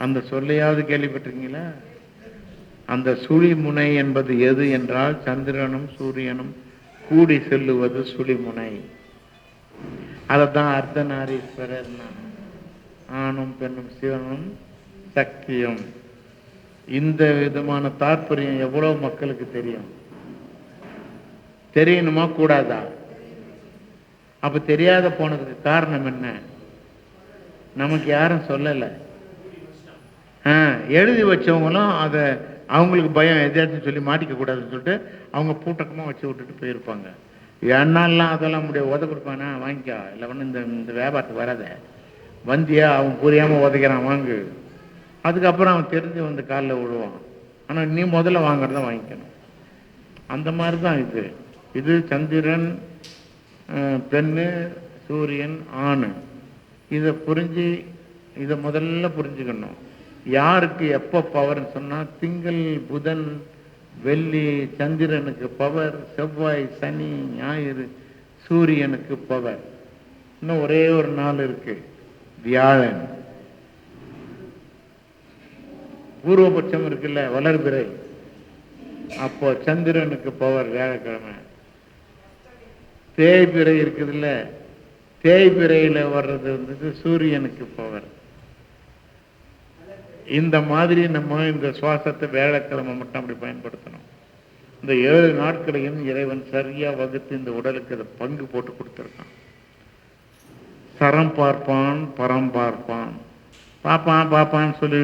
அந்த சொல்லையாவது கேள்விப்பட்டிருக்கீங்களா? அந்த சுழிமுனை என்பது எது என்றால் சந்திரனும் சூரியனும் கூடி செல்லுவது சுழிமுனை. அதைத்தான் அர்த்தநாரீஸ்வரர், ஆணும் பெண்ணும் சிவனும் சக்தியும். இந்த விதமான தாற்பயம் எவ்வளவு மக்களுக்கு தெரியும்? தெரியணுமா கூடாதா? அப்ப தெரியாத போனதுக்கு காரணம் என்ன? நமக்கு யாரும் சொல்லல. எழுதி வச்சவங்களும் அதை அவங்களுக்கு பயம், எதாச்சும் சொல்லி மாட்டிக்க கூடாதுன்னு சொல்லிட்டு அவங்க பூட்டக்கமா வச்சு விட்டுட்டு போயிருப்பாங்க. என்னாலாம் அதெல்லாம் முடியாது, உத கொடுப்பானா வாங்கிக்கா, இல்லை ஒன்று இந்த வியாபாரத்துக்கு வராத, வந்தியா அவன் புரியாம உதைக்கிறான் வாங்கு. அதுக்கப்புறம் அவன் தெரிஞ்சு வந்து காலில் விழுவான். ஆனால் நீ முதல்ல வாங்குறத வாங்கிக்கணும். அந்த மாதிரி தான் இது. இது சந்திரன் பெண்ணு, சூரியன் ஆணு. இதை புரிஞ்சு இதை முதல்ல புரிஞ்சுக்கணும். யாருக்கு எப்போ பவர்னு சொன்னால், திங்கள் புதன் வெள்ளி சந்திரனுக்கு பவர், செவ்வாய் சனி ஞாயிறு சூரியனுக்கு பவர். இன்னும் ஒரே ஒரு நாள் இருக்கு, வியாழன். பூர்வபட்சம் இருக்குல்ல, வளர்பிறை, அப்போ சந்திரனுக்கு பவர் வியாழக்கிழமை. தேய்பிறை இருக்குதுல்ல, தேய்பிறையில வர்றது வந்து சூரியனுக்கு பவர். இந்த மாதிரி நம்ம இந்த சுவாசத்தை வியாழக்கிழமை மட்டும் அப்படி பயன்படுத்தணும். இந்த 7 நாட்களையும் இறைவன் சரியா வகுத்து இந்த உடலுக்கு அதை பங்கு போட்டு கொடுத்துருக்கான். சரம் பார்ப்பான், பரம் பார்ப்பான். பாப்பான் பாப்பான்னு சொல்லி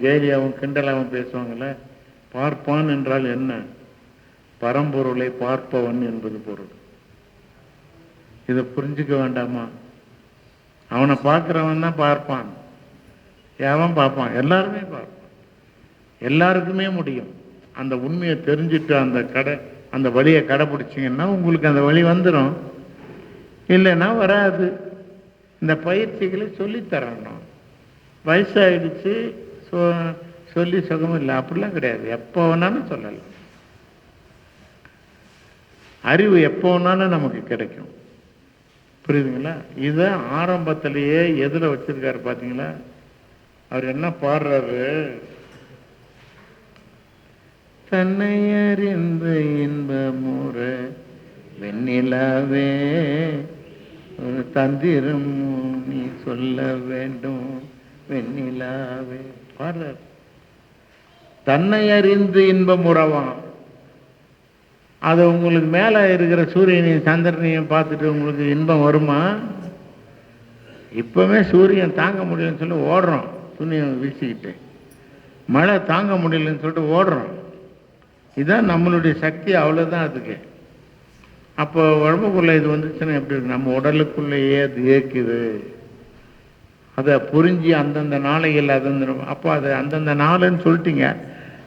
கேலியாவும் கிண்டலாவும் பேசுவாங்கள்ல. பார்ப்பான் என்றால் என்ன? பரம்பொருளை பார்ப்பவன் என்பது பொருள். இதை புரிஞ்சுக்க வேண்டாமா? அவனை பார்க்கிறவன் தான் பார்ப்பான். எவன் பார்ப்பான்? எல்லாருமே பார்ப்பான். எல்லாருக்குமே முடியும். அந்த உண்மையை தெரிஞ்சுட்டு அந்த வழியை கடைப்பிடிச்சிங்கன்னா உங்களுக்கு அந்த வழி வந்துடும். இல்லைன்னா வராது. இந்த பயிற்சிகளை சொல்லித்தரணும். வயசாகிடுச்சு சொல்லி சுகமும் இல்லை அப்படிலாம் கிடையாது. எப்போ வேணாலும் சொல்லலாம். அறிவு எப்போ வேணாலும் நமக்கு கிடைக்கும். புரியுதுங்களா? இதை ஆரம்பத்திலேயே எதில் வச்சிருக்காரு பார்த்தீங்களா? அவர் என்ன பாடுறாரு? தன்னை அறிந்த இன்பமுற வெண்ணிலாவே தந்திரம் நீ சொல்ல வேண்டும் வெண்ணிலாவே பாடுறார். தன்னை அறிந்து இன்பம் உறவான். அது உங்களுக்கு மேலே இருக்கிற சூரியனையும் சந்திரனையும் பார்த்துட்டு உங்களுக்கு இன்பம் வருமா? இப்போவே சூரியன் தாங்க முடியலன்னு சொல்லி ஓடுறோம், துணியை வீசிக்கிட்டு. மழை தாங்க முடியலன்னு சொல்லிட்டு ஓடுறோம். இதுதான் நம்மளுடைய சக்தி, அவ்வளோதான் அதுக்கு. அப்போ உடம்புக்குள்ளே இது வந்துச்சுன்னா எப்படி இருக்கு? நம்ம உடலுக்குள்ளேயே அது இயக்குது. அதை புரிஞ்சு அந்தந்த நாளைகள் அப்போ அது அந்தந்த நாளுன்னு சொல்லிட்டீங்க.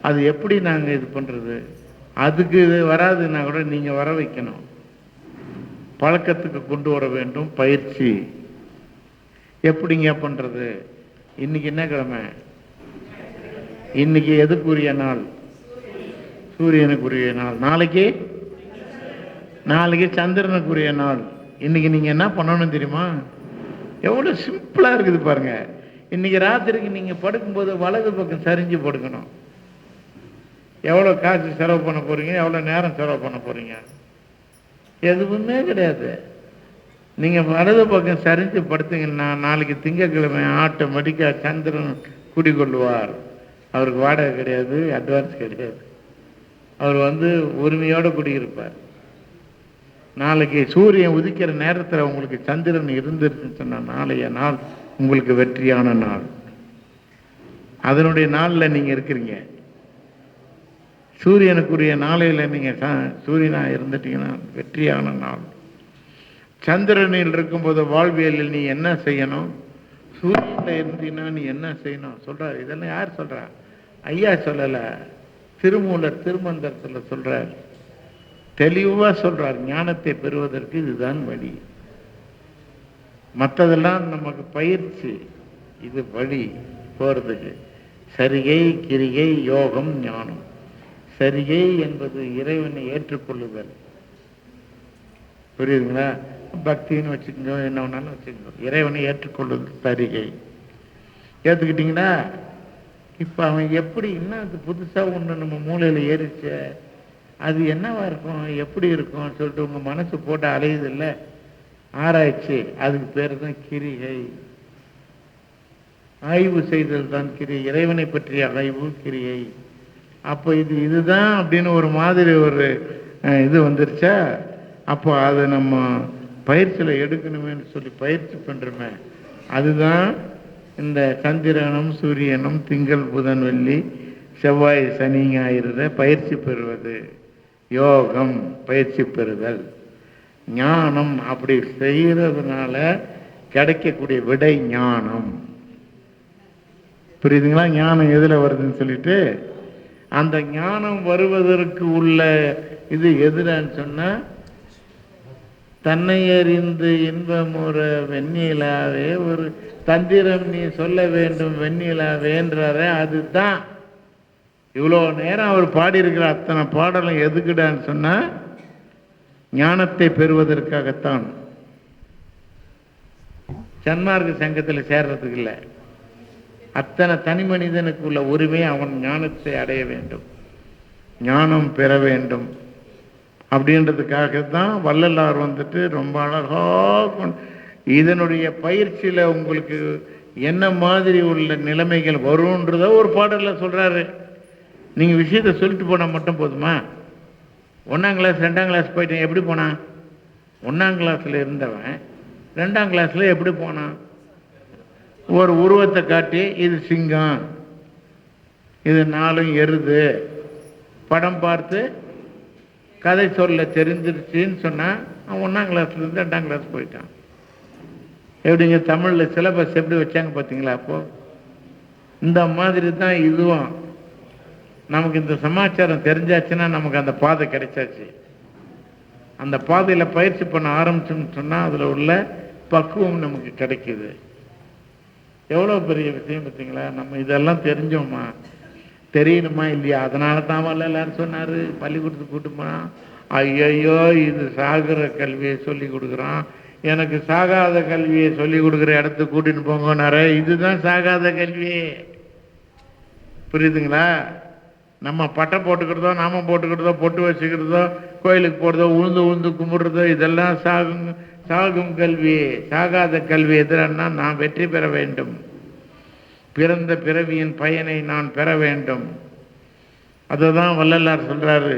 அது எப்படி நாங்கள் இது பண்ணுறது? அதுக்கு இது வராதுன்னா கூட நீங்கள் வர வைக்கணும். பழக்கத்துக்கு கொண்டு வர வேண்டும். பயிற்சி எப்படிங்க பண்ணுறது? இன்னைக்கு என்ன கிழமை? இன்னைக்கு எதுக்குரிய நாள்? சூரியனுக்குரிய நாள். நாளைக்கு சந்திரனுக்குரிய நாள். இன்னைக்கு நீங்கள் என்ன பண்ணணும் தெரியுமா? எவ்வளோ சிம்பிளாக இருக்குது பாருங்க. இன்னைக்கு ராத்திரிக்கு நீங்கள் படுக்கும்போது வலது பக்கம் சரிஞ்சு படுக்கணும். எவ்வளோ காசு செலவு பண்ண போறீங்க? எவ்வளோ நேரம் செலவு பண்ண போறீங்க? எதுவுமே கிடையாது. நீங்கள் வலது பக்கம் சரிஞ்சு படுத்தீங்கன்னா நாளைக்கு திங்கட்கிழமை ஆட்டோமேட்டிக்காக சந்திரன் குடிக்கொள்வார். அவருக்கு வாடகை கிடையாது, அட்வான்ஸ் கிடையாது. அவர் உரிமையோடு குடியிருப்பார். நாளைக்கு சூரியன் உதிக்கிற நேரத்தில் உங்களுக்கு சந்திரன் இருந்துருச்சுன்னு சொன்னால் நாளைய நாள் உங்களுக்கு வெற்றியான நாள். அதனுடைய நாளில் நீங்கள் இருக்கிறீங்க. சூரியனுக்குரிய நாளையில் நீங்கள் சூரியனாக இருந்துட்டீங்கன்னா வெற்றியான நாள். சந்திரனில் இருக்கும்போது வாழ்வியலில் நீ என்ன செய்யணும்? சூரியனில் இருந்தீங்கன்னா நீ என்ன செய்யணும் சொல்கிறார். இதெல்லாம் யார் சொல்கிறா? ஐயா சொல்லலை, திருமூலர் திருமந்திரத்தில் சொல்கிறார். தெளிவாக சொல்கிறார். ஞானத்தை பெறுவதற்கு இதுதான் வழி. மற்றதெல்லாம் நமக்கு பயிற்சி. இது வழி போகிறதுக்கு. சரிகை கிரிகை யோகம் ஞானம். சரிகை என்பது இறைவனை ஏற்றுக்கொள்ளுதல். புரியுதுங்களா? பக்தின்னு வச்சுக்கோங்க, என்ன வேணாலும் வச்சுக்கோங்க. இறைவனை ஏற்றுக்கொள்ளுதல் சரிகை. ஏற்றுக்கிட்டிங்களா? இப்போ அவன் எப்படி இன்னும் அது புதுசாக ஒன்று நம்ம மூளையில் ஏறிச்ச, அது என்னவா இருக்கும், எப்படி இருக்கும் சொல்லிட்டு உங்கள் மனசு போட்டு அலையுது இல்லை, ஆராய்ச்சி. அதுக்கு பேர் தான் கிரிகை. ஆய்வு செய்தல் தான் கிரியை, இறைவனை பற்றிய ஆய்வு கிரியை. அப்போ இதுதான் அப்படின்னு ஒரு மாதிரி ஒரு இது வந்துருச்சா, அப்போ அதை நம்ம பயிற்சியில் எடுக்கணுமேன்னு சொல்லி பயிற்சி பண்ணுறோமே, அதுதான் இந்த சந்திரனும் சூரியனும் திங்கள் புதன் வெள்ளி செவ்வாய் சனி ஞாயிறு பயிற்சி பெறுவது யோகம், பயிற்சி பெறுதல். ஞானம் அப்படி செய்கிறதுனால கிடைக்கக்கூடிய விடை ஞானம். புரியுதுங்களா? ஞானம் எதில் வருதுன்னு சொல்லிட்டு, அந்த ஞானம் வருவதற்கு உள்ள இது எதுன்னு சொன்னா, தன்னை அறிந்து இன்பமுற வெண்ணிலாவே ஒரு தந்திரம் நீ சொல்ல வேண்டும் வெண்ணிலாவேன்றார. அதுதான் இவ்வளோ நேரம் அவர் பாடியிருக்கிற அத்தனை பாடலும் எதுக்குடான்னு சொன்னா, ஞானத்தை பெறுவதற்காகத்தான். சன்மார்க்க சங்கத்தில் சேர்றதுக்கு இல்லை. அத்தனை தனி மனிதனுக்கு உள்ள உரிமை அவன் ஞானத்தை அடைய வேண்டும், ஞானம் பெற வேண்டும் அப்படின்றதுக்காகத்தான் வள்ளலார் வந்துட்டு ரொம்ப அழகாக இதனுடைய பயிற்சியில் உங்களுக்கு என்ன மாதிரி உள்ள நிலைமைகள் வரும்ன்றத ஒரு பாடலில் சொல்கிறாரு. நீங்கள் விஷயத்தை சொல்லிட்டு போனால் மட்டும் போதுமா? 1ஆம் கிளாஸ் 2ஆம் கிளாஸ் போயிட்டேன், எப்படி போனான்? 1ஆம் கிளாஸில் இருந்தவன் 2ஆம் கிளாஸில் எப்படி போனான்? ஒரு உருவத்தை காட்டி இது சிங்கம், இது 4 எருது, படம் பார்த்து கதை சொல்ல தெரிஞ்சிருச்சுன்னு சொன்னால் அவன் 1ஆம் கிளாஸ்லேருந்து 2ஆம் கிளாஸ் போயிட்டான். எப்படிங்க தமிழில் சிலபஸ் எப்படி வச்சாங்க பார்த்தீங்களா? அப்போது இந்த மாதிரி தான் இதுவும். நமக்கு இந்த சமாச்சாரம் தெரிஞ்சாச்சுன்னா நமக்கு அந்த பாதை கிடைச்சாச்சு. அந்த பாதையில் பயிற்சி பண்ண ஆரம்பிச்சோம்னு சொன்னால் அதில் உள்ள பக்குவம் நமக்கு கிடைக்குது. எவ்வளோ பெரிய விஷயம் பார்த்தீங்களா? நம்ம இதெல்லாம் தெரிஞ்சோமா, தெரியணுமா இல்லையா? அதனால தான் எல்லாரும் சொன்னார், பள்ளிக்கூடத்துக்கு கூட்டு போனான், ஐயையோ இது சாகிற கல்வியை சொல்லி கொடுக்குறான், எனக்கு சாகாத கல்வியை சொல்லி கொடுக்குற இடத்துக்கு கூட்டின்னு போங்கன்னாரு. இதுதான் சாகாத கல்வி. புரியுதுங்களா? நம்ம பட்டை போட்டுக்கிறதோ, நாமம் போட்டுக்கிறதோ, பொட்டு வச்சுக்கிறதோ, கோயிலுக்கு போகிறதோ, உழுந்து கும்பிடுறதோ, இதெல்லாம் சாகும் கல்வி. சாகாத கல்வி எதிரன்னா, நான் வெற்றி பெற வேண்டும், பிறந்த பிறவியின் பயனை நான் பெற வேண்டும். அதுதான் வள்ளலார் சொல்றாரு.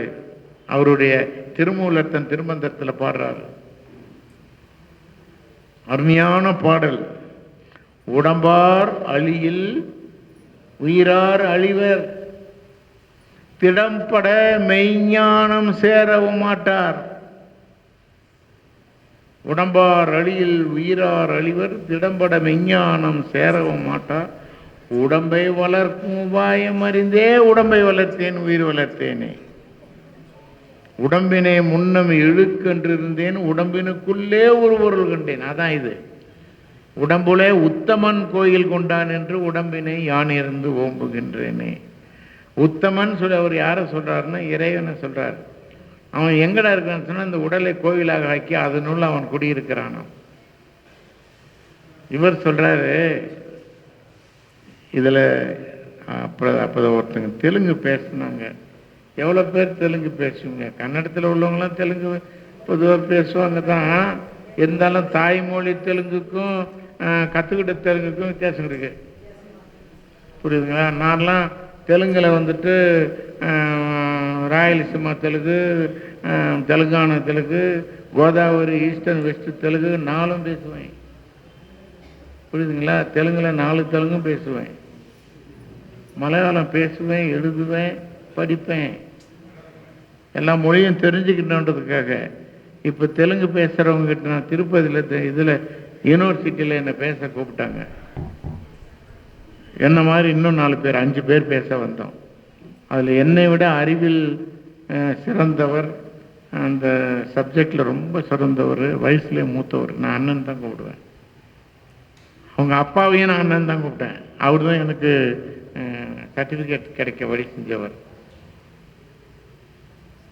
அவருடைய திருமூலத்தன் திருமந்திரத்தில் பாடுறாரு. அருமையான பாடல். உடம்பார் அழியில் உயிரார் அழிவர், திடம்பட மெய்ஞானம் சேரவும் மாட்டார். உடம்பார் அழியில் உயிரார் அழிவர், திடம்பட மெய்ஞானம் சேரவும் மாட்டார். உடம்பை வளர்க்கும் உபாயம் அறிந்தே உடம்பை வளர்த்தேன் உயிர் வளர்த்தேனே. உடம்பினை முன்னம் இழுக்கென்றிருந்தேன், உடம்பினுக்குள்ளே ஒரு பொருள் கண்டேன். அதான் இது. உடம்புலே உத்தமன் கோயில் கொண்டான் என்று உடம்பினை யான் இருந்து ஓம்புகின்றேனே. உத்தமன் சொல்ல அவர் யாரை சொல்றாருன்னா, இறைவனை சொல்றார். அவன் எங்கடா இருக்கான்னு சொன்னா, இந்த உடலை கோவிலாக ஆக்கி அதனுள்ள அவன் குடியிருக்கிறான். இவர் சொல்றாரு. இதில் அப்போ ஒருத்தங்க தெலுங்கு பேசினாங்க. எவ்வளோ பேர் தெலுங்கு பேசுவீங்க? கன்னடத்தில் உள்ளவங்களாம் தெலுங்கு பொதுவாக பேசுவாங்க தான். இருந்தாலும் தாய்மொழி தெலுங்குக்கும் கற்றுக்கிட்ட தெலுங்குக்கும் வித்தியாசம் இருக்கு. புரியுதுங்களா? நான்லாம் தெலுங்கில் வந்துட்டு ராயலசீமா தெலுங்கு, தெலுங்கானா தெலுங்கு, கோதாவரி, ஈஸ்டர்ன் வெஸ்ட் தெலுங்கு 4 பேசுவேன். புரியுதுங்களா? தெலுங்கில் 4 தெலுங்கும் பேசுவேன். மலையாளம் பேசுவேன், எழுதுவேன், படிப்பேன். எல்லா மொழியும் தெரிஞ்சுக்கிட்டோன்றதுக்காக இப்போ தெலுங்கு பேசுகிறவங்க கிட்ட நான் திருப்பதியில் இதில் யூனிவர்சிட்டியில் என்னை பேச கூப்பிட்டாங்க. என்ன மாதிரி இன்னும் 4 பேர் 5 பேர் பேச வந்தோம். அதில் என்னை விட அறிவில் சிறந்தவர், அந்த சப்ஜெக்டில் ரொம்ப சிறந்தவர், வயசுலேயே மூத்தவர். நான் அண்ணன் தான் கூப்பிடுவேன். அவங்க அப்பாவையும் நான் அண்ணன் தான் கூப்பிட்டேன். அவர் தான் எனக்கு சர்டிஃபிகேட் கிடைக்க வழி செஞ்சவர்.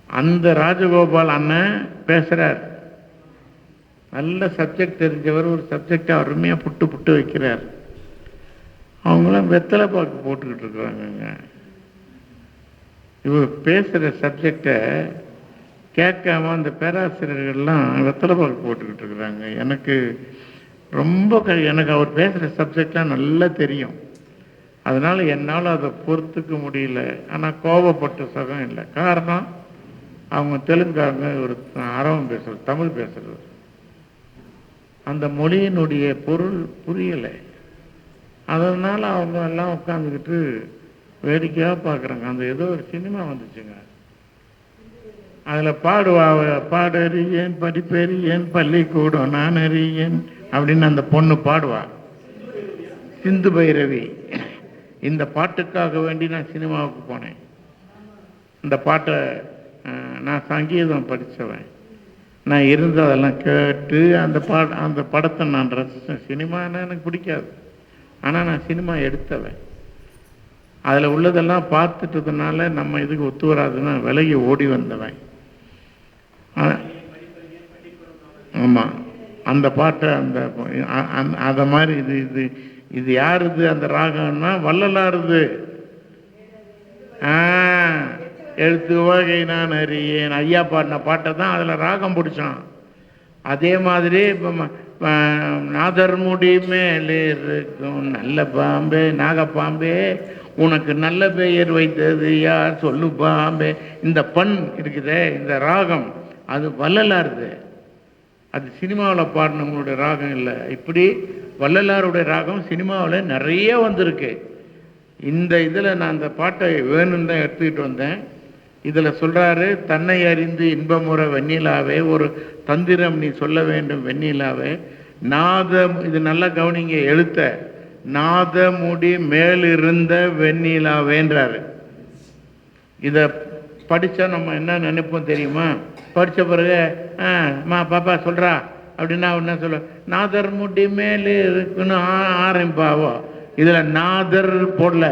அந்த ராஜகோபால் அண்ணன் பேசுகிறார். நல்ல சப்ஜெக்ட் தெரிஞ்சவர். ஒரு சப்ஜெக்டை அருமையாக புட்டு வைக்கிறார். அவங்களாம் வெத்தலை பாக்கு போட்டுக்கிட்டு இருக்கிறாங்கங்க. இவர் பேசுகிற சப்ஜெக்டை கேட்காம அந்த பேராசிரியர்கள்லாம் வெத்தலை பாக்கு போட்டுக்கிட்டு இருக்கிறாங்க. எனக்கு ரொம்ப எனக்கு அவர் பேசுகிற சப்ஜெக்ட்லாம் நல்லா தெரியும். அதனால் என்னால் அதை பொறுத்துக்க முடியல. ஆனால் கோபப்பட்ட சகம் இல்லை. காரணம், அவங்க தெலுங்காரங்க, ஒரு அரவம் பேசுகிறது, தமிழ் பேசுகிறது, அந்த மொழியினுடைய பொருள் புரியலை. அதனால் அவங்க எல்லாம் உட்காந்துக்கிட்டு வேடிக்கையாக பார்க்குறாங்க. அந்த ஏதோ ஒரு சினிமா வந்துச்சுங்க, அதில் பாடறியேன் படிப்பறியேன் பள்ளிக்கூடம் நான் அறியேன் அப்படின்னு அந்த பொண்ணு பாடுவா, சிந்து பைரவி. இந்த பாட்டுக்காக வேண்டி நான் சினிமாவுக்கு போனேன். இந்த பாட்டை நான் சங்கீதம் படித்தவன், நான் இருந்து அதெல்லாம் கேட்டு அந்த படத்தை நான் ரசித்தேன். சினிமான்னா எனக்கு பிடிக்காது, ஆனால் நான் சினிமா எடுத்தவன். அதில் உள்ளதெல்லாம் பார்த்துட்டதுனால நம்ம இதுக்கு ஒத்து வராதுன்னு விலகி ஓடி வந்தவன். ஆமாம், அந்த பாட்டை அதை மாதிரி இது இது யாருது அந்த ராகம்னா வள்ளலாருது. எழுத்து வகை நான் அறியேன் ஐயா பாடின பாட்டை தான் அதில் ராகம் பிடிச்சான். அதே மாதிரி இப்போ நாதர் முடி மேலே இருக்கும் நல்ல பாம்பே, நாகப்பாம்பே உனக்கு நல்ல பெயர் வைத்தது யார் சொல்லு பாம்பே. இந்த பண் இருக்குதே, இந்த ராகம், அது வள்ளலாருது. அது சினிமாவில் பாடினவங்களுடைய ராகம் இல்லை. இப்படி வள்ளலாருடைய ராகம் சினிமாவில் நிறைய வந்திருக்கு. இந்த இதில் நான் அந்த பாட்டை வேணும்னு தான் எடுத்துக்கிட்டு வந்தேன். இதில் சொல்கிறாரு, தன்னை அறிந்து இன்பமுற வெண்ணிலாவே ஒரு தந்திரம் நீ சொல்ல வேண்டும் வெண்ணிலாவே. இது நல்லா கவனிங்க, எழுத்த நாத முடி மேலிருந்த வெண்ணிலாவேன்றாரு. இதை படித்தா நம்ம என்ன நினைப்போம் தெரியுமா? படித்த பிறகு பாப்பா சொல்கிறா அப்படின்னா என்ன சொல்ல, நாதர் முடி மேலே இருக்குன்னு ஆரம்பிப்பாவோ. இதில் நாதர் போடல,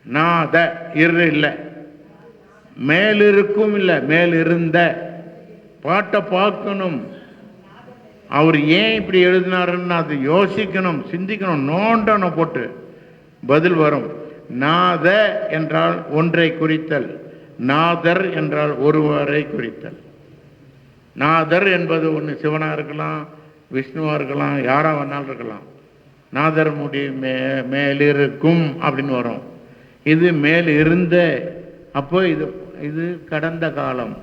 நாத இரு இல்லை, மேலிருக்கும் இல்லை, மேலிருந்த. பாட்டை பார்க்கணும், அவர் ஏன் இப்படி எழுதினாருன்னு அது யோசிக்கணும், சிந்திக்கணும், நோண்டணும், போட்டு பதில் வரும். நாத என்றால் ஒன்றை குறித்தல், நாதர் என்றால் ஒருவரை குறித்தல். நாதர் என்பது ஒன்று சிவனாக இருக்கலாம், விஷ்ணுவாக இருக்கலாம், யாராக வேணாலும் இருக்கலாம். நாதர் முடி மேலிருக்கும் அப்படின்னு வரும். இது மேல் இருந்த, அப்போ இது கடந்த காலம்.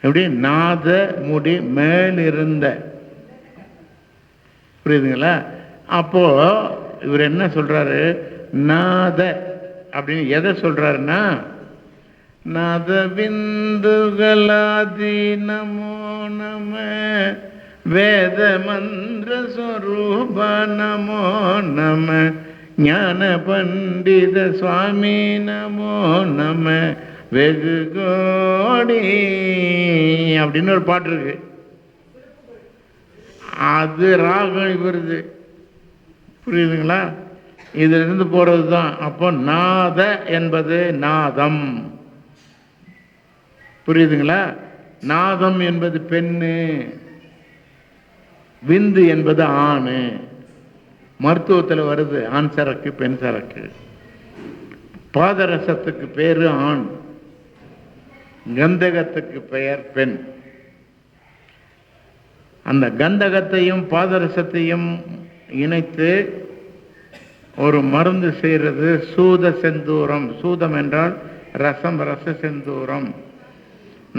எப்படி? நாத முடி மேலிருந்த, புரியுதுங்களா? அப்போ இவர் என்ன சொல்றாரு, நாத அப்படின்னு எதை சொல்றாருன்னா, நாத பிந்துகலாதி நமோ நம வேத மந்திர ஸ்வரூப நமோ நம ஞான பண்டித சுவாமி நமோ நம வெகு கோடி அப்படின்னு ஒரு பாட்டு இருக்கு. அது ராகம் இவருது, புரியுதுங்களா? இதுல இருந்து போறது தான். அப்போ நாத என்பது நாதம், புரியுதுங்களா? நாதம் என்பது பெண்ணு, விந்து என்பது ஆணு. மருத்துவத்தில் வருது ஆண் சரக்கு பெண் சரக்கு. பாதரசத்துக்கு பேரு ஆண், கந்தகத்துக்கு பெயர் பெண். அந்த கந்தகத்தையும் பாதரசத்தையும் இணைத்து ஒரு மருந்து செய்கிறது சூத செந்தூரம். சூதம் என்றால் ரசம், ரச செந்தூரம்.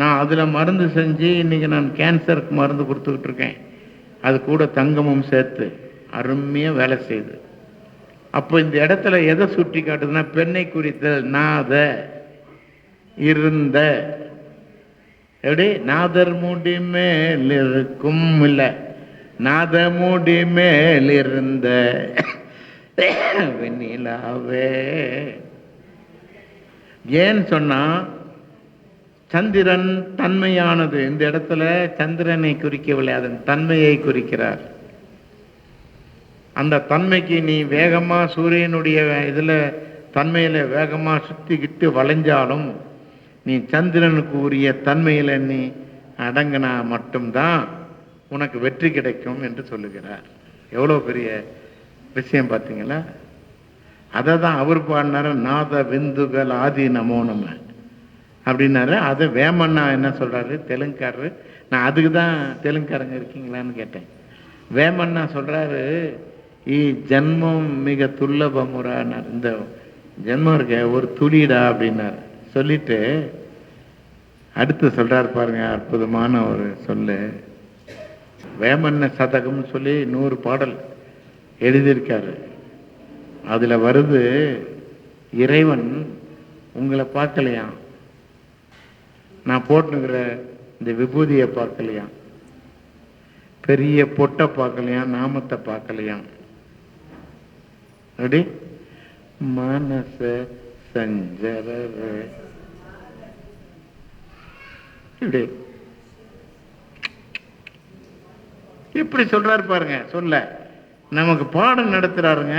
நான் அதில் மருந்து செஞ்சு இன்னைக்கு நான் கேன்சருக்கு மருந்து கொடுத்துக்கிட்டு இருக்கேன். அது கூட தங்கமும் சேர்த்து அருமையாக வேலை செய்யுது. அப்போ இந்த இடத்துல எதை சுட்டி காட்டுதுன்னா, பெண்ணை குறித்தல். நாத இருந்த, எப்படி? நாதர் முடி மேல் இருக்கும் இல்லை, நாத முடி மேல் இருந்த வெண்ணிலாவே. ஏன்னு சொன்னா, சந்திரன் தன்மையானது. இந்த இடத்துல சந்திரனை குறிக்கவில்லை, அதன் தன்மையை குறிக்கிறார். அந்த தன்மைக்கு நீ வேகமா சூரியனுடைய இதுல தன்மையில வேகமா சுத்திக்கிட்டு வளைஞ்சாலும் நீ சந்திரனுக்கு உரிய தன்மையில நீ அடங்கினா மட்டும்தான் உனக்கு வெற்றி கிடைக்கும் என்று சொல்லுகிறார். எவ்வளோ பெரிய விஷயம் பார்த்தீங்களா? அதை தான் அவர் பாடினாரு, நாத விந்துகள் ஆதி நமோ நம அப்படின்னாரு. அதை வேமண்ணா என்ன சொல்றாரு, தெலுங்குக்காரரு. நான் அதுக்கு தான் தெலுங்குக்காரங்க இருக்கீங்களான்னு கேட்டேன். வேமண்ணா சொல்றாரு, ஜென்மம் மிக துர்லபமுறானார். இந்த ஜென்மம் இருக்க ஒரு துளிடா அப்படின்னாரு. சொல்லிட்டு அடுத்து சொல்றாரு பாருங்க, அற்புதமான ஒரு சொல்லு. வேமண்ண சதகம்னு சொல்லி 100 பாடல் எழுதியிருக்காரு. அதுல வருது, இறைவன் உங்களை பார்க்கலையாம், நான் போட்டுங்கிற இந்த விபூதியை பார்க்கலையாம், பெரிய பொட்டை பார்க்கலையாம், நாமத்தை பார்க்கலையாம். அப்படி மனச சஞ்சர இப்படி இப்படி சொல்றாரு பாருங்க. சொல்ல நமக்கு பாடம் நடத்துறாருங்க.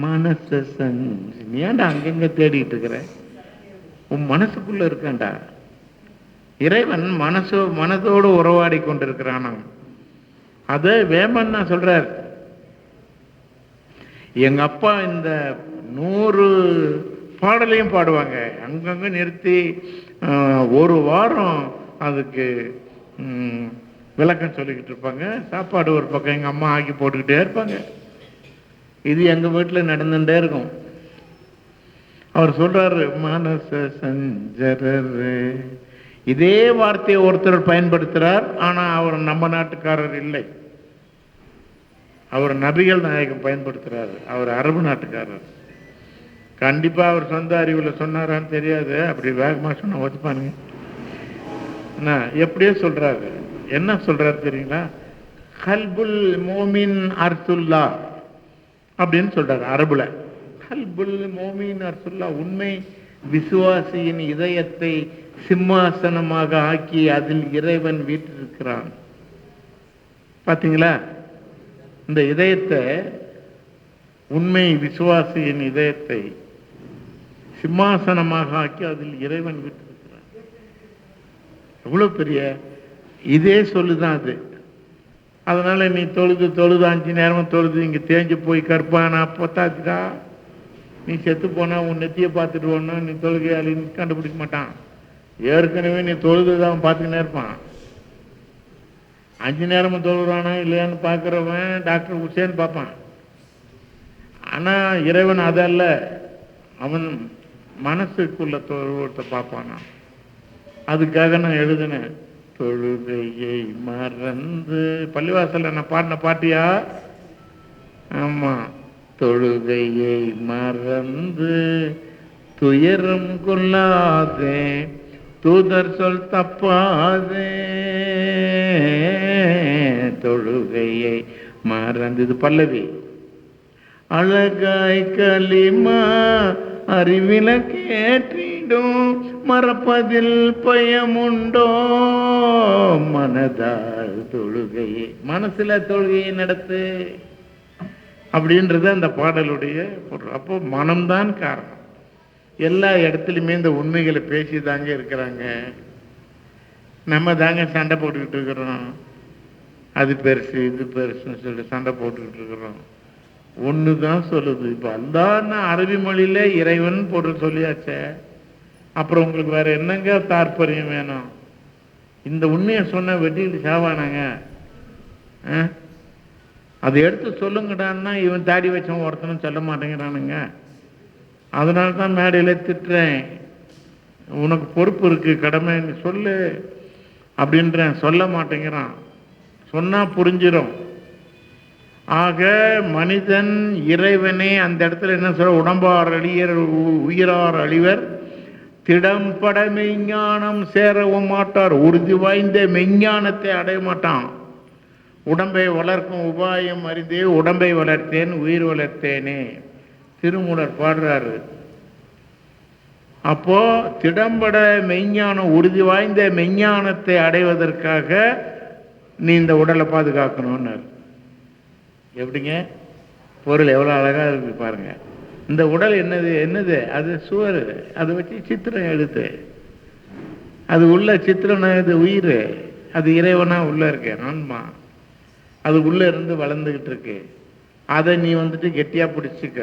மனச சஞ்சு, ஏன்டா அங்கங்க தேடிட்டு இருக்கிற? உன் மனசுக்குள்ள இருக்காண்டா. இறைவன் மனதோடு உறவாடி கொண்டிருக்கிறானாம். அதை வேமண்ணா சொல்றார். எங்க அப்பா இந்த 100 பாடலையும் பாடுவாங்க. அங்கங்க நிறுத்தி ஒரு வாரம் அதுக்கு விளக்கம் சொல்லிக்கிட்டு இருப்பாங்க. சாப்பாடு ஒரு பக்கம் எங்க அம்மா ஆக்கி போட்டுக்கிட்டே இருப்பாங்க. இது எங்க வீட்டில் நடந்துட்டே இருக்கும். அவர் சொல்றாரு, மனச சஞ்சரரு. இதே வார்த்தையை ஒருத்தர் பயன்படுத்துறார். ஆனா அவர் நம்ம நாட்டுக்காரர் இல்லை. அவர் நபிகள் நாயகம் பயன்படுத்துறாரு. அவர் அரபு நாட்டுக்காரர். கண்டிப்பா அவர் சொந்த அறிவுல சொன்னாரான்னு தெரியாது. அப்படி வேகமா சொன்ன ஒத்துப்பானுங்க. எப்படியே சொல்றாரு. என்ன சொல்றாரு தெரியுங்களா? கல்புல் மோமின் அர்சுல்லா அப்படின்னு சொல்றாரு அரபுல. கல்புல் மோமின் அர்சுல்லா, உண்மை விசுவாசியின் இதயத்தை சிம்மாசனமாக ஆக்கி அதில் இறைவன் வீற்றிருக்கிறான். பாத்தீங்களா? இந்த இதயத்தை, உண்மை விசுவாசியின் இதயத்தை சிம்மாசனமாக ஆக்கி அதில் இறைவன் வீற்றிருக்கிறான். எவ்வளவு பெரிய இதே சொல்லுதான் அது. அதனால நீ தொழுது 5 நேரமும் தொழுது இங்க தேஞ்சு போய் கற்பானா பொத்தாச்சுக்கா, நீ செத்து போனா உன் நெத்தியை பார்த்துட்டு போனா நீ தொழுகையாளின்னு கண்டுபிடிக்க மாட்டான். ஏற்கனவே நீ தொழுதுதான் பார்த்துக்கினே இருப்பான். 5 நேரமும் தொழுறானா இல்லையான்னு பார்க்கிறவன் டாக்டர் உசேன் பார்ப்பான். ஆனா இறைவன் அதல்ல, அவன் மனசுக்குள்ள தொழுவத்தை பார்ப்பானா. அதுக்காக நான் எழுதினேன், தொழுகையை மறந்து. பள்ளிவாசல்ல நான் பாடின பாட்டியா? ஆமா. தொழுகையை மறந்து துயரம் கொள்ளாதே, தூதர் சொல் தப்பாதே. தொழுகையை மறந்து, இது பல்லவி. அழகாய் களிமா அறிவில கேட்டிடும், மறப்பதில் பயமுண்டோ, மனதால் தொழுகையை, மனசுல தொழுகையை நடத்து அப்படின்றது அந்த பாடலுடைய பொருள். அப்போ மனம்தான் காரணம். எல்லா இடத்துலையுமே இந்த உண்மைகளை பேசி தாங்க இருக்கிறாங்க. நம்ம தாங்க சண்டை போட்டுக்கிட்டு இருக்கிறோம். அது பெருசு இது பெருசுன்னு சொல்லி சண்டை போட்டுக்கிட்டு இருக்கிறோம். ஒன்று தான் சொல்லுது. இப்போ அல்லாஹ்னா அரபி மொழியில இறைவன் போட்டு சொல்லியாச்சே, அப்புறம் உங்களுக்கு வேற என்னங்க தாற்பயம் வேணும்? இந்த உண்மையை சொன்ன வெட்டிட்டு சாவானாங்க. அதை எடுத்து சொல்லுங்கடான்னா இவன் தாடி வச்சவன் ஒருத்தனும் சொல்ல மாட்டேங்கிறானுங்க. அதனால தான் மேடையில் திட்டுறேன். உனக்கு பொறுப்பு இருக்கு, கடமை, நீ சொல்லு அப்படின்றேன். சொல்ல மாட்டேங்கிறான். சொன்னா புரிஞ்சிடும். ஆக மனிதன் இறைவனே அந்த இடத்துல என்ன சொல்ற, உடம்பார் அழியர் உயிரார் அழிவர், திடம்பட மெய்ஞானம் சேரவும் மாட்டார். உறுதி வாய்ந்த மெய்ஞானத்தை அடைய மாட்டான். உடம்பை வளர்க்கும் உபாயம் அறிந்தே உடம்பை வளர்த்தேன் உயிர் வளர்த்தேனே, திருமூலர் பாடுறாரு. அப்போ திடம்பட மெய்ஞானம், உறுதி வாய்ந்த மெய்ஞானத்தை அடைவதற்காக நீ இந்த உடலை பாதுகாக்கணும்னு. எப்படிங்க பொருள் எவ்வளோ அழகா இருக்கு பாருங்க. இந்த உடல் என்னது அது சுவர். அதை வச்சு சித்திரம் எழுத்து. அது உள்ள சித்திரம், இது உயிர். அது இறைவனா உள்ள இருக்கு, ஆன்மா. அது உள்ள இருந்து வளர்ந்துகிட்டு இருக்கு. அதை நீ வந்துட்டு கெட்டியா பிடிச்சிக்க.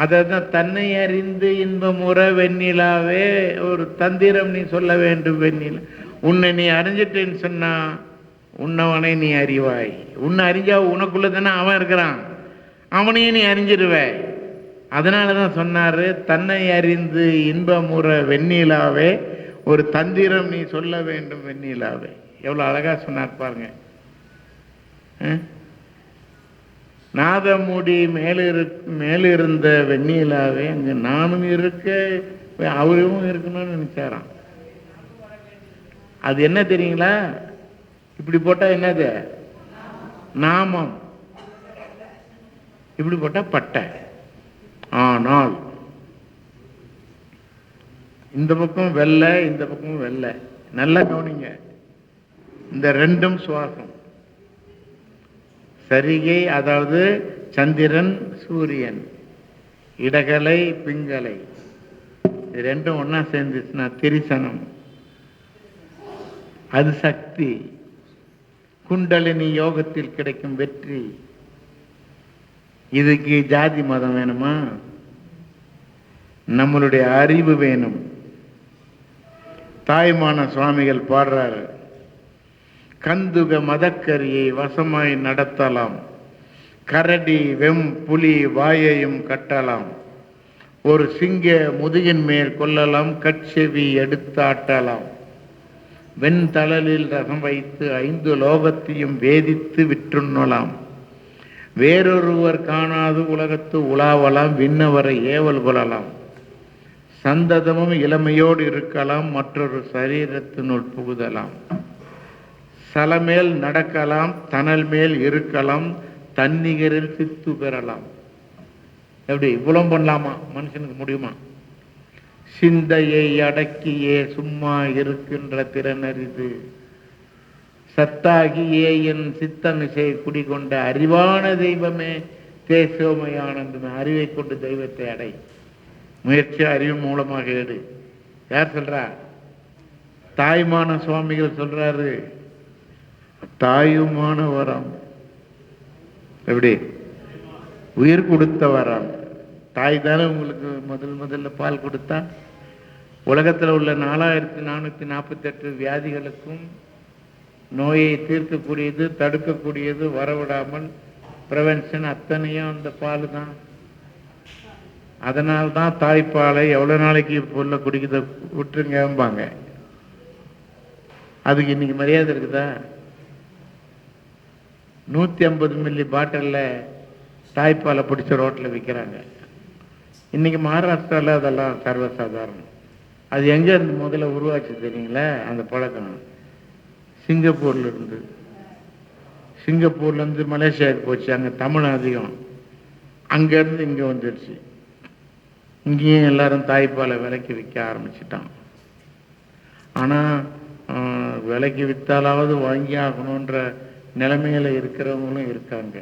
அதை தான் தன்னை அறிந்து இன்பமுற வெண்ணிலாவே ஒரு தந்திரம் நீ சொல்ல வேண்டும் வெண்ணிலா. உன்னை நீ அறிஞ்சிட்டேன்னு சொன்னா உன்னவனை நீ அறிவாய். உன்னை அறிஞ்சா உனக்குள்ள தானே அவன் இருக்கிறான், அவனையும் நீ அறிஞ்சிருவ. அதனாலதான் சொன்னாரு, தன்னை அறிந்து இன்பமுற வெண்ணிலாவே ஒரு தந்திரம் நீ சொல்ல வேண்டும் வெண்ணிலாவே. எவ்வளவு அழகா சொன்னார் பாருங்க. நாதமுடி மேலிருந்த வெண்ணிலாவே அங்க நானும் இருக்க அவரும் இருக்கணும்னு நினைச்சாராம். அது என்ன தெரியுங்களா? இப்படி போட்டா என்னது? நாமம். இப்படி போட்டா பட்டை. ஆனால் இந்த பக்கம் வெள்ளை, இந்த பக்கம் வெள்ளை. நல்லா கவனிங்க, இந்த ரெண்டும் சுவாசம். சரிகை, அதாவது சந்திரன் சூரியன், இடகலை பிங்கலை, இது ரெண்டும் ஒன்னா சேர்ந்துச்சுன்னா திரிசனம். அது சக்தி. குண்டலினி யோகத்தில் கிடைக்கும் வெற்றி. இதுக்கு ஜாதி மதம் வேணுமா? நம்மளுடைய அறிவு வேணும். தாய்மான சுவாமிகள் பாடுறாரு, கந்துக மதக்கரியை வசமாய் நடத்தலாம், கரடி வெம் புலி வாயையும் கட்டலாம், ஒரு சிங்க முதுகின் மேல் கொள்ளலாம், கட்செவி எடுத்து ஆட்டலாம், வெண்தளலில் ரசம் வைத்து 5 லோகத்தையும் வேதித்து விற்றுண்ணலாம், வேறொருவர் காணாது உலகத்து உலாவலாம், விண்ணவரை ஏவல் கொள்ளலாம், சந்ததமும் இளமையோடு இருக்கலாம், மற்றொரு சரீரத்தினுள் புகுதலாம், சலமேல் நடக்கலாம், தனல் மேல் இருக்கலாம், தன்னிகரில் சித்து பெறலாம். எப்படி இவ்வளவு பண்ணலாமா? மனுஷனுக்கு முடியுமா? சிந்தையை அடக்கியே சும்மா இருக்கின்ற திறனறிது, சத்தாகியே என் சித்தமிசை குடிகொண்ட அறிவான தெய்வமே தேசோமையானந்தமே. அறிவை கொண்டு தெய்வத்தை அடை. முயற்சி அறிவு மூலமாக எடு. யார் சொல்றா? தாய்மான சுவாமிகள் சொல்றாரு. தாயுமான வரம். எப்படி? உயிர் கொடுத்த வரம். தாய் தானே உங்களுக்கு முதல்ல பால் கொடுத்தா. உலகத்தில் உள்ள 4448 வியாதிகளுக்கும் நோயை தீர்க்கக்கூடியது, தடுக்கக்கூடியது, வரவிடாமல் ப்ரிவென்ஷன் அத்தனையும் அந்த பால் தான். அதனால்தான் தாய்ப்பாலை எவ்வளவு நாளைக்கு புள்ள குடிக்கிறத விட்டுருங்கம்பாங்க. அதுக்கு இன்னைக்கு மரியாதை இருக்குதா? 150 மில்லி பாட்டில்ல தாய்ப்பாலை பிடிச்ச ரோட்டில் விற்கிறாங்க. இன்னைக்கு மகாராஷ்டிராவில் அதெல்லாம் சர்வசாதாரணம். அது எங்க இருந்து முதல்ல உருவாச்சு தெரியுங்களா? அந்த பழக்கம் சிங்கப்பூர்ல இருந்து. சிங்கப்பூர்ல இருந்து மலேசியாவுக்கு போச்சு. அங்க தமிழ் அதிகம். அங்க இருந்து இங்க வந்துடுச்சு. இங்கேயும் எல்லாரும் தாய்ப்பாலை விலைக்கு விற்க ஆரம்பிச்சிட்டான். ஆனா விலைக்கு வித்தாலாவது வாங்கி ஆகணுன்ற நிலைமையில இருக்கிறவங்களும் இருக்காங்க.